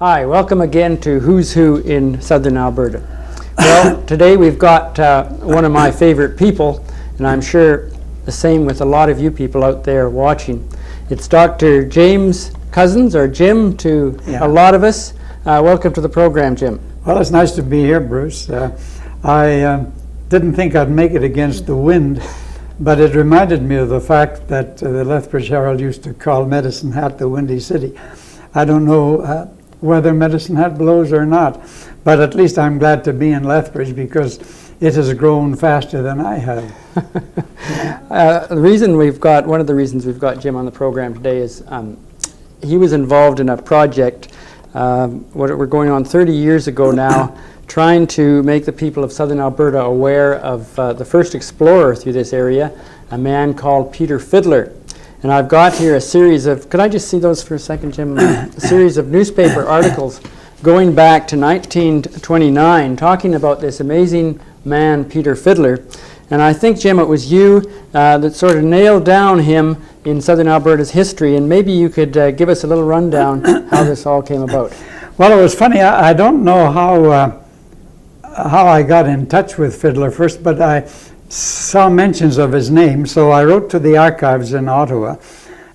Hi, welcome again to Who's Who in Southern Alberta. Well, today we've got one of my favorite people, and I'm sure the same with a lot of you people out there watching. It's Dr. James Cousins, or Jim to a lot of us. Welcome to the program, Jim. Well, it's nice to be here, Bruce. I didn't think I'd make it against the wind, but it reminded me of the fact that the Lethbridge Herald used to call Medicine Hat the Windy City. I don't know whether Medicine Hat blows or not, but at least I'm glad to be in Lethbridge because it has grown faster than I have. One of the reasons we've got Jim on the program today is he was involved in a project, we're going on 30 years ago now, trying to make the people of Southern Alberta aware of the first explorer through this area, a man called Peter Fiddler. And I've got here a series of, could I just see those for a second, Jim? A series of newspaper articles going back to 1929, talking about this amazing man, Peter Fiddler. And I think, Jim, it was you that sort of nailed down him in Southern Alberta's history, and maybe you could give us a little rundown how this all came about. Well, it was funny. I don't know how I got in touch with Fiddler first, but I saw mentions of his name, so I wrote to the archives in Ottawa,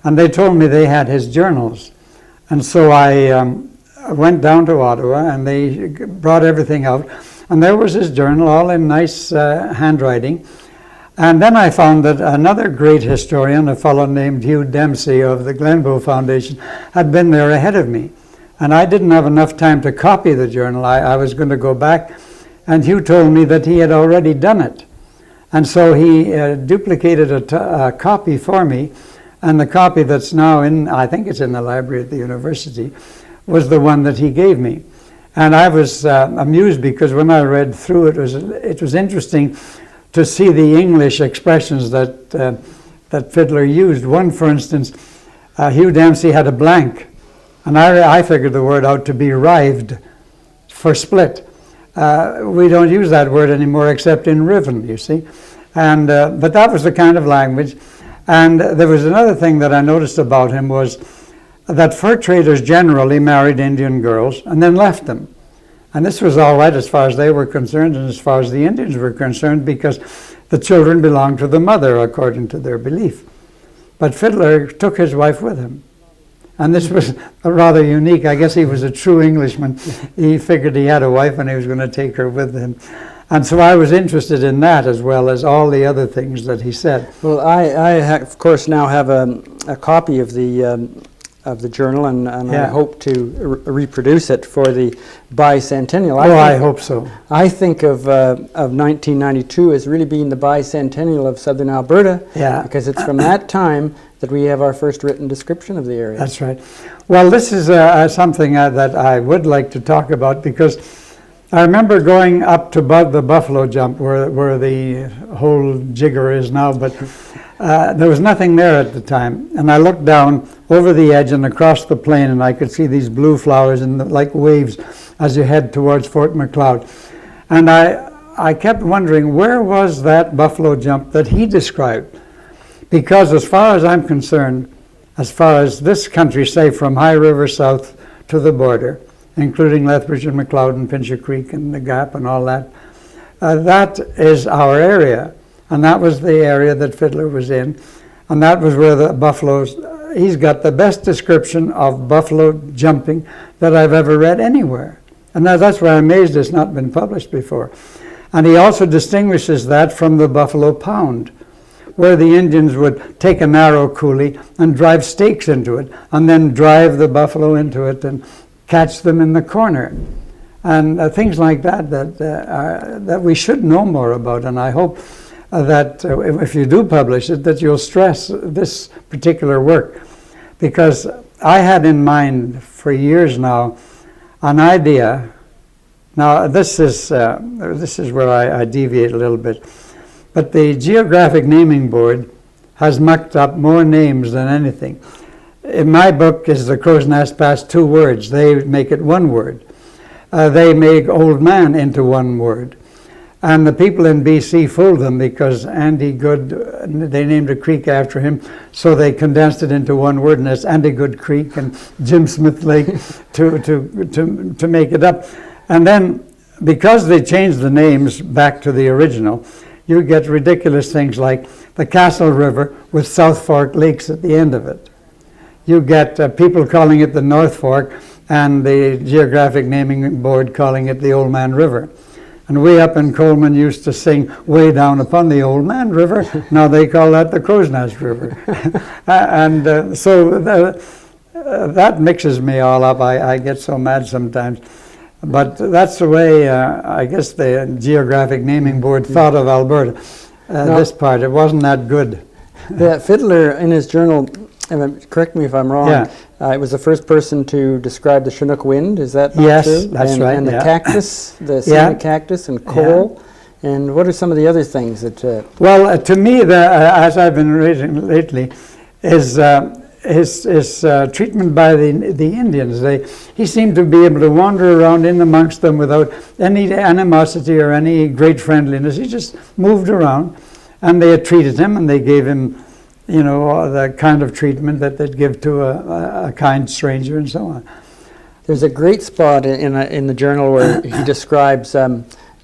and they told me they had his journals. And so I went down to Ottawa, and they brought everything out, and there was his journal, all in nice handwriting. And then I found that another great historian, a fellow named Hugh Dempsey of the Glenbow Foundation, had been there ahead of me. And I didn't have enough time to copy the journal. I was going to go back, and Hugh told me that he had already done it. And so he duplicated a copy for me, and the copy that's now I think it's in the library at the university, was the one that he gave me. And I was amused because when I read through it was interesting to see the English expressions that Fiddler used. One, for instance, Hugh Dempsey had a blank, and I figured the word out to be rived, for split. We don't use that word anymore except in riven, you see. And but that was the kind of language. And there was another thing that I noticed about him was that fur traders generally married Indian girls and then left them. And this was all right as far as they were concerned and as far as the Indians were concerned, because the children belonged to the mother according to their belief. But Fiddler took his wife with him. And this was rather unique. I guess he was a true Englishman. He figured he had a wife and he was going to take her with him. And so I was interested in that as well as all the other things that he said. Well, I of course, now have a copy of the journal, and I hope to reproduce it for the bicentennial. I hope so. I think of 1992 as really being the bicentennial of Southern Alberta, because it's from that time that we have our first written description of the area. That's right. Well, this is something that I would like to talk about, because I remember going up to the Buffalo Jump where the whole jigger is now, but there was nothing there at the time. And I looked down over the edge and across the plain, and I could see these blue flowers like waves as you head towards Fort Macleod. And I kept wondering, where was that Buffalo Jump that he described? Because as far as I'm concerned, as far as this country, say from High River south to the border, including Lethbridge and Macleod and Pincher Creek and the Gap and all that, that is our area. And that was the area that Fiddler was in. And that was where the buffaloes, he's got the best description of buffalo jumping that I've ever read anywhere. And that's why I'm amazed it's not been published before. And he also distinguishes that from the buffalo pound, where the Indians would take a narrow coulee and drive stakes into it, and then drive the buffalo into it and catch them in the corner. And things like that we should know more about. And I hope that if you do publish it, that you'll stress this particular work. Because I had in mind for years now an idea. Now this is where I deviate a little bit. But the Geographic Naming Board has mucked up more names than anything. In my book is the Crow's Nest past 2 words. They make it 1 word. They make old man into 1 word. And the people in BC fooled them because Andy Good, they named a creek after him, so they condensed it into one word, and it's Andy Good Creek and Jim Smith Lake to make it up. And then, because they changed the names back to the original, you get ridiculous things like the Castle River with South Fork Lakes at the end of it. You get people calling it the North Fork and the Geographic Naming Board calling it the Old Man River. And we up in Coleman used to sing way down upon the Old Man River. Now they call that the Crow's Nest River. So that mixes me all up. I get so mad sometimes. But that's the way, I guess, the Geographic Naming Board thought of Alberta. This part, it wasn't that good. The Fiddler, in his journal, correct me if I'm wrong, it was the first person to describe the Chinook wind, is that not yes, true? Yes, that's right. And the cactus, the scenic cactus, and coal. Yeah. And what are some of the other things that... Well, to me, as I've been reading lately, is his treatment by the Indians. He seemed to be able to wander around in amongst them without any animosity or any great friendliness. He just moved around, and they had treated him, and they gave him, you know, the kind of treatment that they'd give to a kind stranger and so on. There's a great spot in the journal where he describes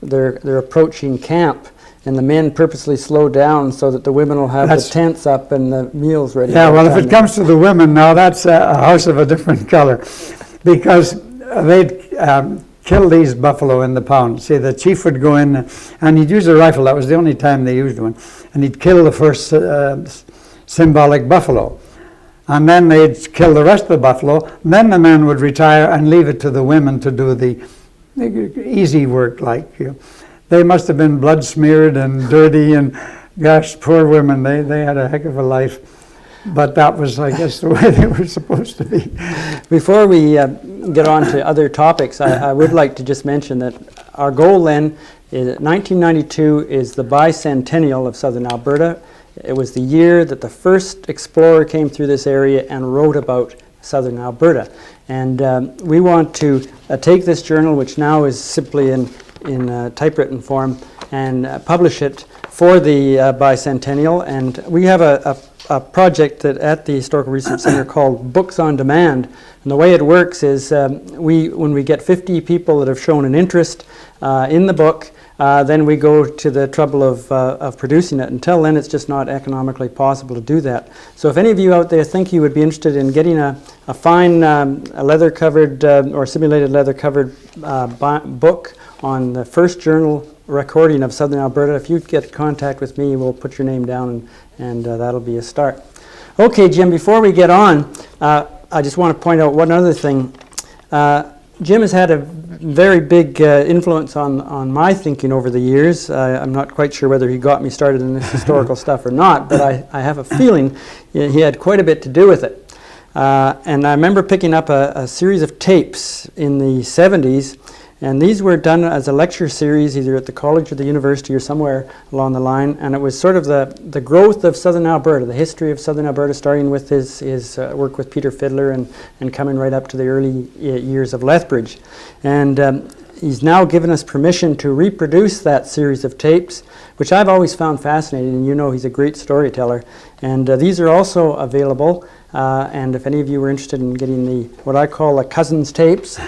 they're approaching camp, and the men purposely slow down so that the women will have the tents up and the meals ready. Yeah, well, if it comes to the women now, that's a house of a different color, because they'd kill these buffalo in the pound. See, the chief would go in, and he'd use a rifle. That was the only time they used one. And he'd kill the first symbolic buffalo. And then they'd kill the rest of the buffalo. And then the men would retire and leave it to the women to do the easy work, like, you know. They must have been blood smeared and dirty, and gosh, poor women, they had a heck of a life. But that was, I guess, the way they were supposed to be. Before we get on to other topics, I would like to just mention that our goal then, is 1992 is the bicentennial of Southern Alberta. It was the year that the first explorer came through this area and wrote about Southern Alberta. And we want to take this journal, which now is simply in typewritten form, and publish it for the bicentennial. And we have a project that at the Historical Research Centre called Books on Demand. And the way it works is when we get 50 people that have shown an interest in the book, then we go to the trouble of producing it. Until then, it's just not economically possible to do that. So if any of you out there think you would be interested in getting a fine leather-covered or simulated leather-covered book on the first journal recording of Southern Alberta, if you get in contact with me, we'll put your name down, and that'll be a start. Okay, Jim, before we get on, I just want to point out one other thing. Jim has had a very big influence on my thinking over the years. I'm not quite sure whether he got me started in this historical stuff or not, but I have a feeling he had quite a bit to do with it. And I remember picking up a series of tapes in the 70s, and these were done as a lecture series either at the college or the university or somewhere along the line, and it was sort of the growth of Southern Alberta, the history of Southern Alberta, starting with his work with Peter Fiddler and coming right up to the early years of Lethbridge. And he's now given us permission to reproduce that series of tapes, which I've always found fascinating, and you know he's a great storyteller. And these are also available, and if any of you were interested in getting what I call the cousins tapes,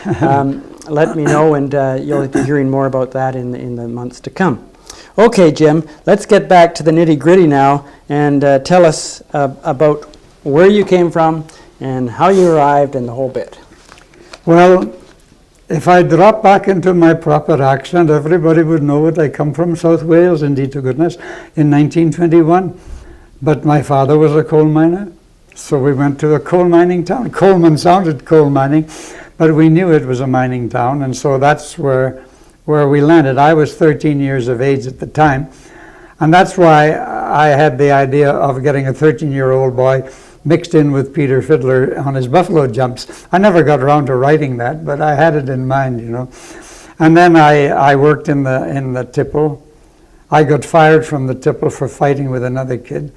let me know, and you'll be hearing more about that in the months to come. Okay, Jim, let's get back to the nitty-gritty now, and tell us about where you came from and how you arrived and the whole bit. Well, if I drop back into my proper accent, everybody would know that I come from South Wales, indeed to goodness, in 1921. But my father was a coal miner, so we went to a coal mining town. Coleman sounded coal mining, but we knew it was a mining town, and so that's where we landed. I was 13 years of age at the time, and that's why I had the idea of getting a 13-year-old boy mixed in with Peter Fiddler on his buffalo jumps. I never got around to writing that, but I had it in mind, you know. And then I worked in the tipple. I got fired from the tipple for fighting with another kid.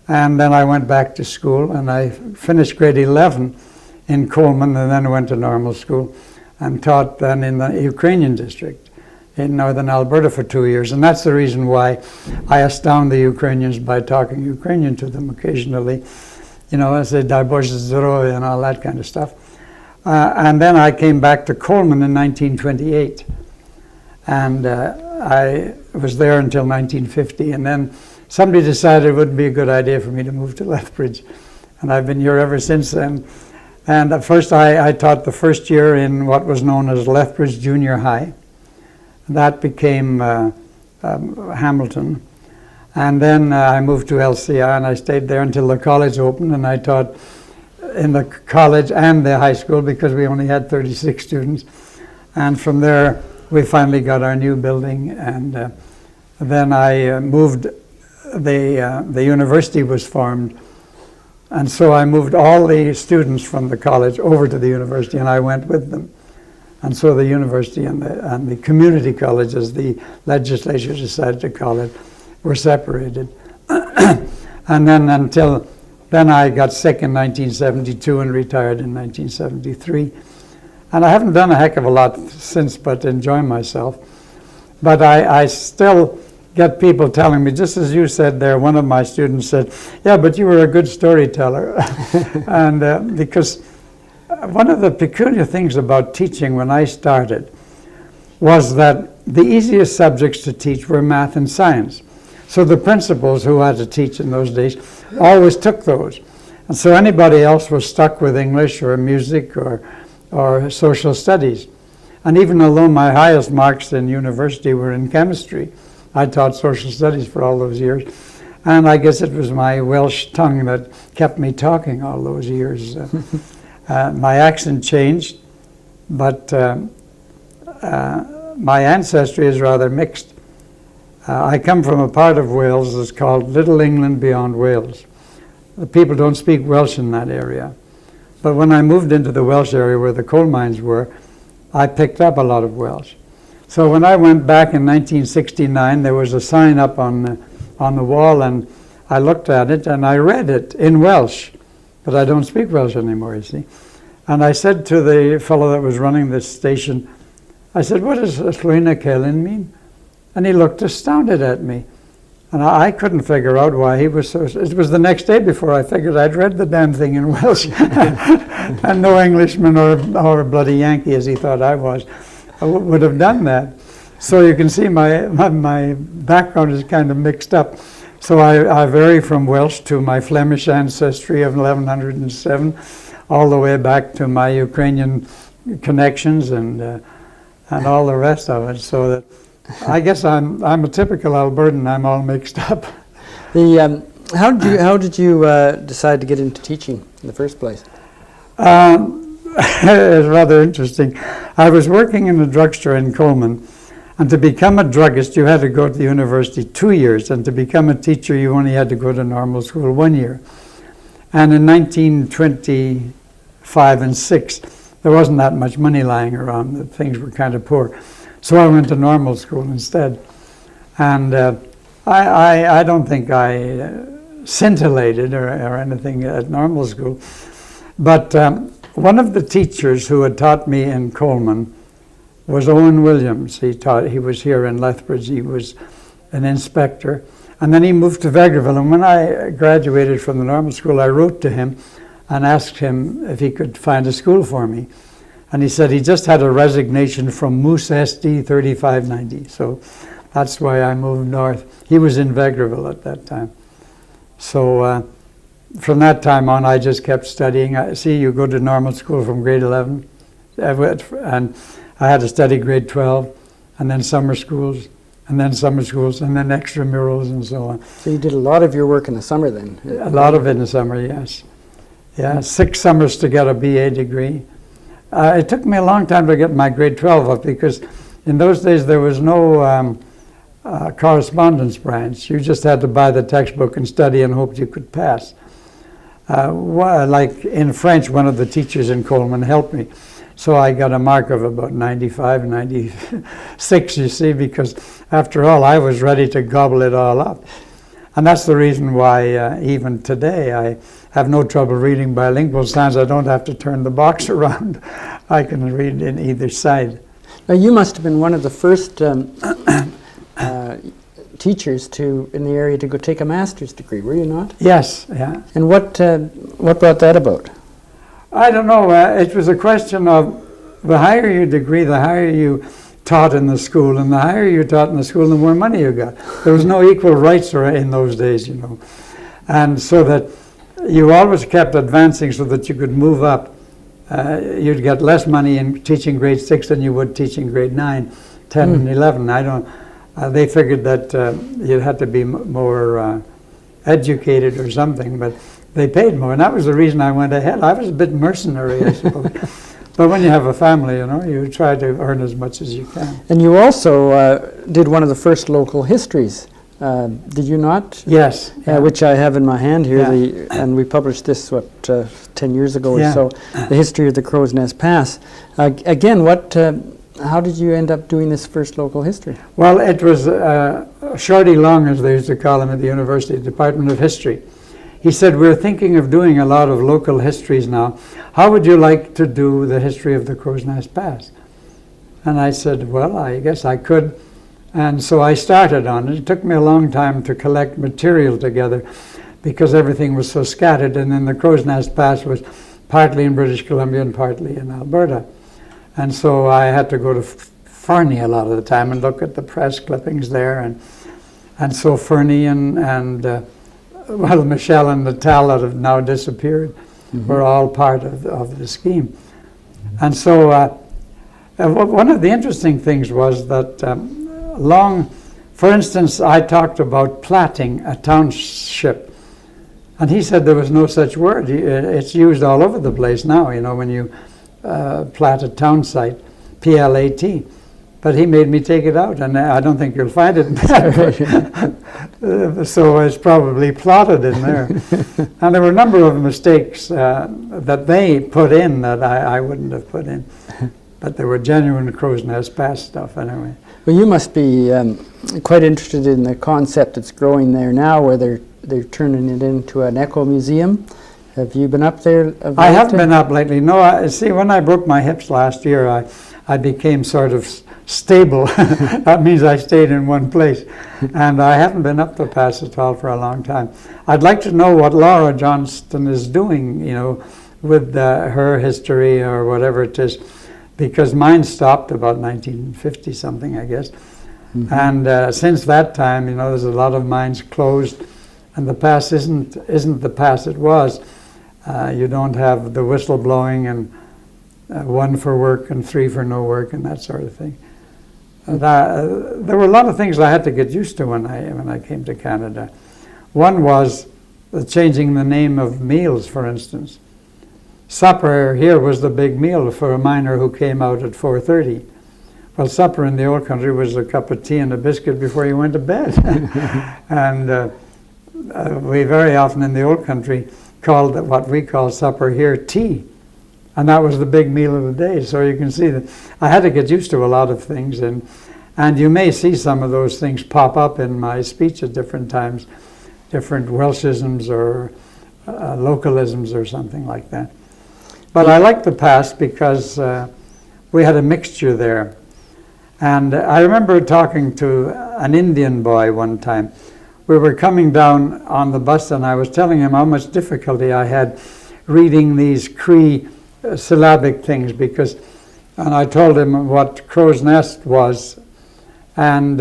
And then I went back to school, and I finished grade 11 in Coleman, and then went to normal school and taught then in the Ukrainian district. in Northern Alberta for 2 years, and that's the reason why I astound the Ukrainians by talking Ukrainian to them occasionally. You know, I say "Дай Боже здоровья" and all that kind of stuff. And then I came back to Coleman in 1928, and I was there until 1950, and then somebody decided it would be a good idea for me to move to Lethbridge, and I've been here ever since then. And at first I taught the first year in what was known as Lethbridge Junior High. That became Hamilton. And then I moved to LCI, and I stayed there until the college opened, and I taught in the college and the high school because we only had 36 students. And from there, we finally got our new building, and then I moved. The university was formed, and so I moved all the students from the college over to the university, and I went with them. And so the university and the community college, as the legislature decided to call it, were separated. And then until then I got sick in 1972 and retired in 1973. And I haven't done a heck of a lot since but enjoy myself. But I still get people telling me, just as you said there, one of my students said, "Yeah, but you were a good storyteller." And because one of the peculiar things about teaching when I started was that the easiest subjects to teach were math and science. So the principals who had to teach in those days always took those. And so anybody else was stuck with English or music or social studies. And even although my highest marks in university were in chemistry, I taught social studies for all those years. And I guess it was my Welsh tongue that kept me talking all those years. My accent changed, but my ancestry is rather mixed. I come from a part of Wales that's called Little England Beyond Wales. The people don't speak Welsh in that area. But when I moved into the Welsh area where the coal mines were, I picked up a lot of Welsh. So when I went back in 1969, there was a sign up on the wall, and I looked at it and I read it in Welsh, but I don't speak Welsh anymore, you see. And I said to the fellow that was running this station, I said, "What does Llwyna Celyn mean?" And he looked astounded at me. And I couldn't figure out why he was so... It was the next day before I figured I'd read the damn thing in Welsh. And no Englishman or a bloody Yankee, as he thought I was, would have done that. So you can see my background is kind of mixed up. So I vary from Welsh to my Flemish ancestry of 1107, all the way back to my Ukrainian connections and all the rest of it. So that I guess I'm a typical Albertan. I'm all mixed up. How did you decide to get into teaching in the first place? It's rather interesting. I was working in a drugstore in Coleman, and to become a druggist, you had to go to the university 2 years, and to become a teacher, you only had to go to normal school 1 year. And in 1925 and 6, there wasn't that much money lying around. Things were kind of poor. So I went to normal school instead. And I don't think I scintillated or anything at normal school. But one of the teachers who had taught me in Coleman was Owen Williams. He was here in Lethbridge. He was an inspector. And then he moved to Vegreville. And when I graduated from the normal school, I wrote to him and asked him if he could find a school for me. And he said he just had a resignation from Moose SD 3590. So that's why I moved north. He was in Vegreville at that time. So from that time on, I just kept studying. See, you go to normal school from grade 11, and I had to study grade 12, and then summer schools, and then extramurals, and so on. So you did a lot of your work in the summer then? A lot of it in the summer, yes. Yeah, 6 summers to get a BA degree. It took me a long time to get my grade 12 up because in those days there was no correspondence branch. You just had to buy the textbook and study and hoped you could pass. Like in French, one of the teachers in Coleman helped me. So I got a mark of about 95, 96, you see, because after all, I was ready to gobble it all up. And that's the reason why even today I have no trouble reading bilingual signs. I don't have to turn the box around. I can read in either side. Now, you must have been one of the first teachers in the area to go take a master's degree, were you not? Yes, yeah. And what brought that about? I don't know. It was a question of the higher your degree, the higher you taught in the school, and the higher you taught in the school, the more money you got. There was no equal rights in those days, you know. And so that you always kept advancing so that you could move up. You'd get less money in teaching grade 6 than you would teaching grade 9, 10, and 11. They figured that you had to be more educated or something, but they paid more, and that was the reason I went ahead. I was a bit mercenary, I suppose. But when you have a family, you know, you try to earn as much as you can. And you also did one of the first local histories, did you not? Yes. Which I have in my hand here, Yeah. and we published this, 10 years ago Yeah. or so, the history of the Crow's Nest Pass. Again, how did you end up doing this first local history? Well, it was Shorty Long, as they used to call him at the University Department of History. He said, we're thinking of doing a lot of local histories now. How would you like to do the history of the Crow's Nest Pass? And I said, well, I guess I could. And so I started on it. It took me a long time to collect material together because everything was so scattered. And then the Crow's Nest Pass was partly in British Columbia and partly in Alberta. And so I had to go to Farney a lot of the time and look at the press clippings there. And so Farney and Michelle and Natal, that have now disappeared, were all part of the scheme. And so one of the interesting things was that for instance, I talked about platting a township, and he said there was no such word. It's used all over the place now, you know, when you plat a town site, P-L-A-T. But he made me take it out, and I don't think you'll find it in there. So it's probably plotted in there. And there were a number of mistakes that they put in that I wouldn't have put in. But they were genuine Crow's Nest Pass stuff anyway. Well, you must be quite interested in the concept that's growing there now, where they're turning it into an eco museum. Have you been up there? I haven't been up lately. No, see, when I broke my hips last year, I became sort of stable. That means I stayed in one place. And I haven't been up the pass at all for a long time. I'd like to know what Laura Johnston is doing, you know, with her history or whatever it is, because mine stopped about 1950 something, I guess. And since that time, you know, there's a lot of mines closed, and the pass isn't the pass it was. You don't have the whistle blowing and 1 for work and 3 for no work and that sort of thing. There were a lot of things I had to get used to when I came to Canada. One was changing the name of meals, for instance. Supper here was the big meal for a miner who came out at 4:30. Well, supper in the old country was a cup of tea and a biscuit before you went to bed. And we very often in the old country called what we call supper here tea. And that was the big meal of the day. So you can see that I had to get used to a lot of things. And you may see some of those things pop up in my speech at different times, different Welshisms or localisms or something like that. But I like the past because we had a mixture there. And I remember talking to an Indian boy one time. We were coming down on the bus and I was telling him how much difficulty I had reading these Cree syllabic things and I told him what Crow's Nest was. And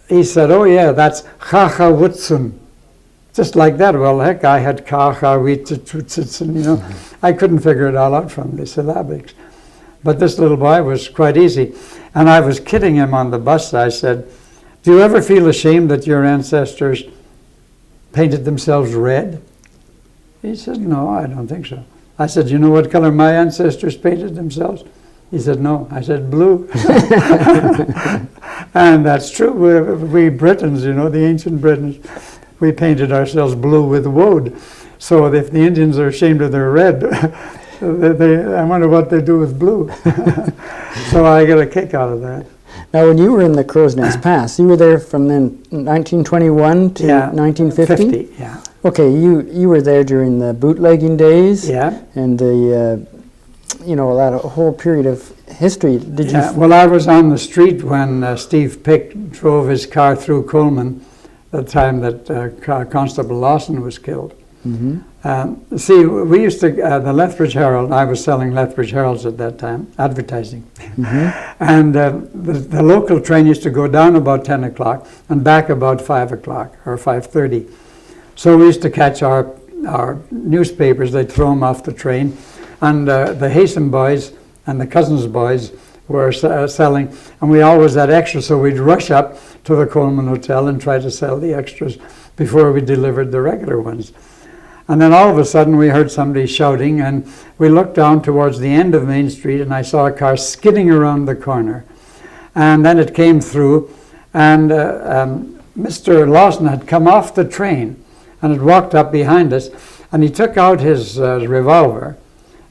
he said, oh yeah, that's Chacha Wutsun. Just like that. Well, heck, I had Kacha, Witzutzen, you know. I couldn't figure it all out from the syllabics. But this little boy was quite easy. And I was kidding him on the bus. I said, do you ever feel ashamed that your ancestors painted themselves red? He said, no, I don't think so. I said, you know what color my ancestors painted themselves? He said, no. I said, blue. And that's true. We Britons, you know, the ancient Britons, we painted ourselves blue with woad. So if the Indians are ashamed of their red, I wonder what they do with blue. So I get a kick out of that. Now, when you were in the Crow's Nest Pass, you were there from then 1921 to 1950? 50, yeah. Okay, you were there during the bootlegging days, yeah, and the a whole period of history. Did you? Yeah, well, I was on the street when Steve Pick drove his car through Coleman the time that Constable Lawson was killed. Mm-hmm. See, we used to, the Lethbridge Herald, I was selling Lethbridge Heralds at that time, advertising. Mm-hmm. And the local train used to go down about 10 o'clock and back about 5 o'clock or 5:30. So we used to catch our newspapers, they'd throw them off the train. And the Haysom boys and the Cousins boys were selling, and we always had extras, so we'd rush up to the Coleman Hotel and try to sell the extras before we delivered the regular ones. And then all of a sudden we heard somebody shouting, and we looked down towards the end of Main Street, and I saw a car skidding around the corner. And then it came through, and Mr. Lawson had come off the train and had walked up behind us, and he took out his revolver,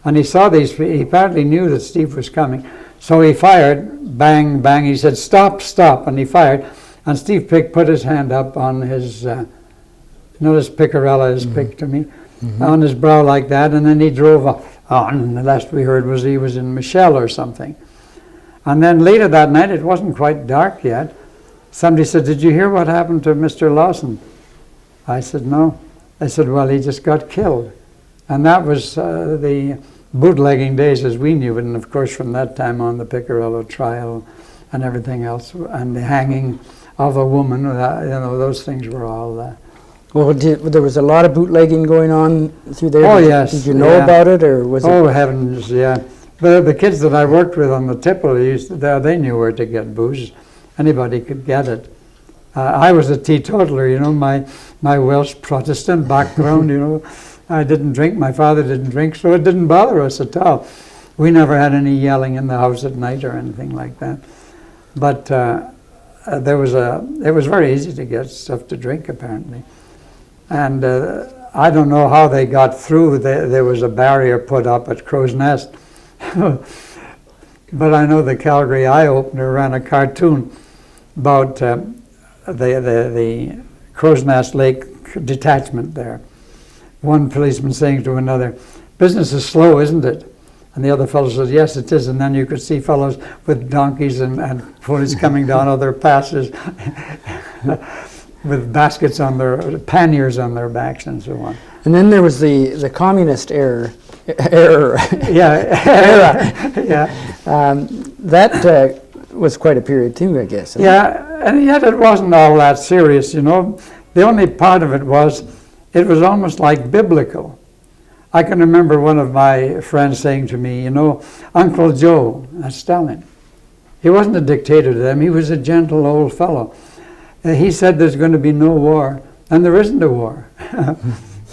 and he saw these, he apparently knew that Steve was coming, so he fired, bang, bang, he said, "Stop, stop," and he fired, and Steve Pick put his hand up on his, notice Picarella is Pick to me, on his brow like that, and then he drove on, and the last we heard was he was in Michelle or something. And then later that night, it wasn't quite dark yet, somebody said, "Did you hear what happened to Mr. Lawson?" I said, "No." I said, "Well, he just got killed." And that was the bootlegging days as we knew it, and of course from that time on the Picarello trial and everything else, and the hanging of a woman, those things were all... Well, there was a lot of bootlegging going on through there. Oh, yes. Did you know about it, or was it? Oh, heavens, yeah. The kids that I worked with on the tipple, they knew where to get booze. Anybody could get it. I was a teetotaler, my Welsh Protestant background, I didn't drink, my father didn't drink, so it didn't bother us at all. We never had any yelling in the house at night or anything like that. But it was very easy to get stuff to drink, apparently. And I don't know how they got through. There was a barrier put up at Crow's Nest. But I know the Calgary Eye Opener ran a cartoon about the Crow's Nest Lake detachment there. One policeman saying to another, "Business is slow, isn't it?" And the other fellow says, "Yes, it is." And then you could see fellows with donkeys and ponies coming down other passes with baskets on their, panniers on their backs and so on. And then there was the communist era. Yeah. That was quite a period too, I guess. Yeah, and yet it wasn't all that serious, The only part of it was almost like biblical. I can remember one of my friends saying to me, Uncle Joe, that's Stalin, he wasn't a dictator to them, he was a gentle old fellow. He said there's going to be no war, and there isn't a war.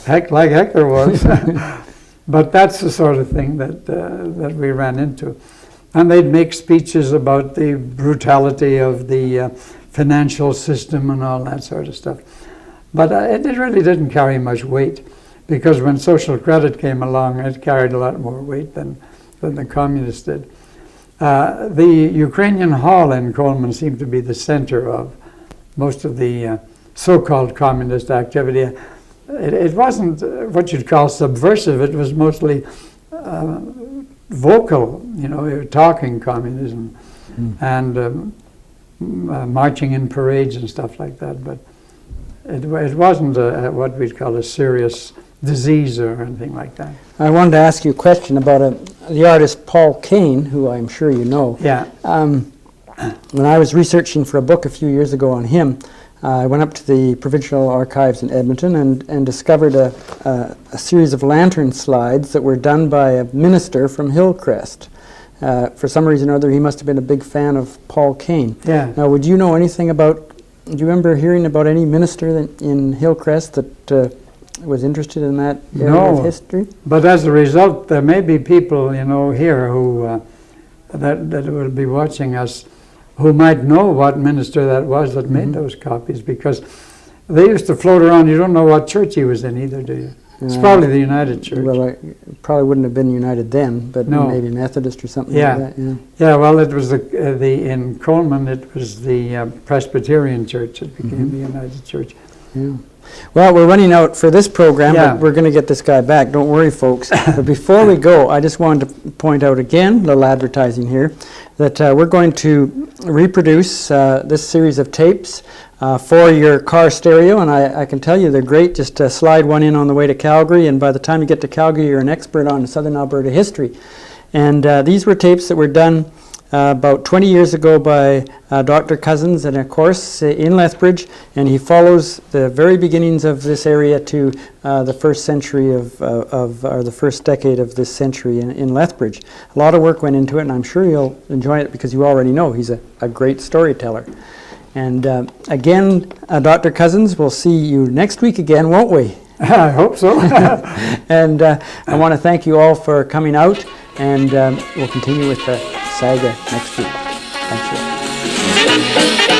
Heck there was. But that's the sort of thing that we ran into. And they'd make speeches about the brutality of the financial system and all that sort of stuff. But it really didn't carry much weight, because when social credit came along, it carried a lot more weight than the communists did. The Ukrainian Hall in Coleman seemed to be the center of most of the so-called communist activity. It wasn't what you'd call subversive, it was mostly vocal, talking communism and marching in parades and stuff like that. But it wasn't what we'd call a serious disease or anything like that. I wanted to ask you a question about the artist Paul Kane, who I'm sure you know. Yeah. When I was researching for a book a few years ago on him, I went up to the Provincial Archives in Edmonton and discovered a series of lantern slides that were done by a minister from Hillcrest. For some reason or other, he must have been a big fan of Paul Kane. Yeah. Now, would you know anything about, do you remember hearing about any minister in Hillcrest that was interested in that area of history? But as a result, there may be people, here who that will be watching us, who might know what minister that was that made those copies, because they used to float around. You don't know what church he was in either, do you? It's probably the United Church. Well, it probably wouldn't have been United then, but maybe Methodist or something like that. Yeah. Yeah. Well, it was in Coleman. It was the Presbyterian Church. It became the United Church. Yeah. Well, we're running out for this program, Yeah. but we're going to get this guy back. Don't worry, folks. But before we go, I just wanted to point out again, a little advertising here, that we're going to reproduce this series of tapes for your car stereo, and I can tell you they're great. Just slide one in on the way to Calgary, and by the time you get to Calgary, you're an expert on Southern Alberta history. And these were tapes that were done about 20 years ago by Dr. Cousins in a course in Lethbridge, and he follows the very beginnings of this area to the first century or the first decade of this century in Lethbridge. A lot of work went into it, and I'm sure you'll enjoy it because you already know he's a great storyteller. And again, Dr. Cousins, we'll see you next week again, won't we? I hope so. And I want to thank you all for coming out, and we'll continue with the saga next week. Thanks.